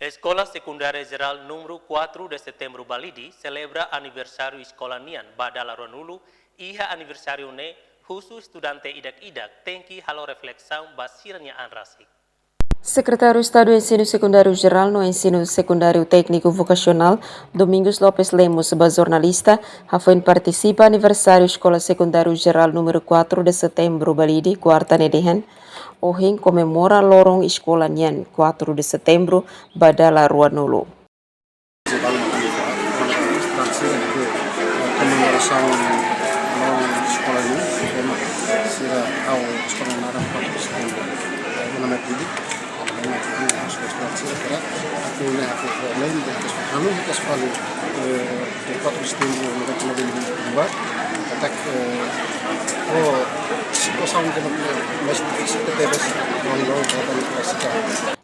Escola Secundaria Geral número 4 de setembro Balidi celebra aniversário escola Nian Badala Ronulu, iha aniversário ne khusus estudante idak-idak tengki halo reflexão basirnya anrasik. Secretário Estado do Ensino Secundário Geral no Ensino Secundário Técnico Vocacional, Domingos Lopes Lemos, jornalista, participa aniversário Escola Secundário Geral número 4 de setembro Balidi, quarta nedehan. Ohing comemora lorong Escola Nian 4 de setembro Badala Ruanulu.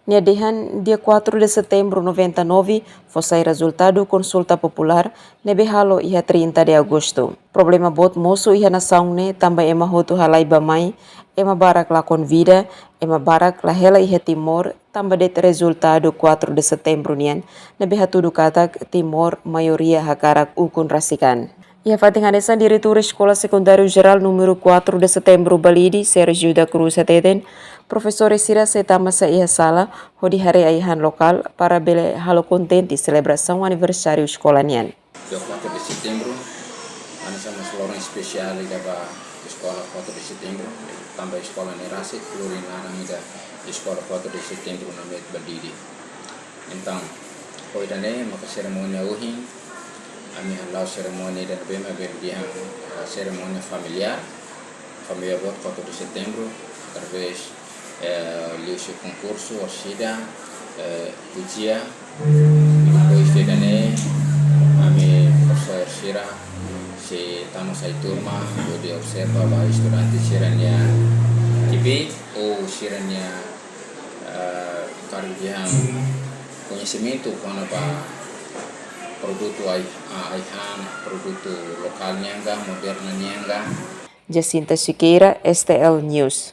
Niadehan dia 4 de setembro 99 foi resultado consulta popular nebe halo iha 30 de agosto. Problema bot moço iha nação ne também ema hotu halai bamai, ema barak lakon vida, ema barak la hela iha timor também det resultado 4 de setembro nian nebe hatudu katak timor maioria hakarak ukun rasikan. Ia fatinganesan diretor Escola Secundário Geral número 4 de setembro Balidi, Sergio da Cruz Ateten, professor Sira setama sa iha sala, hodi hari aihan lokal para bele halo contente celebração aniversário escola nian. Dia 4 de setembro, ana sama lorong spesial da escola 4 de setembro, tambah escola nerasi Florina namida escola 4 de setembro namid Balidi. Então, foi dane maka ceremonia uhin kami halau seremoni dan bema berdiam seremoni familiar buat 4 de setembro através liu concurso orsida ujian depois de kami professor Sira si tamu sai turma de observa bahwa estudante siranya tibi ou siranya kardiam conhecimento quando produto aihan, produto lokalnya enggak, modernnya enggak. Jacinta Siqueira, STL News.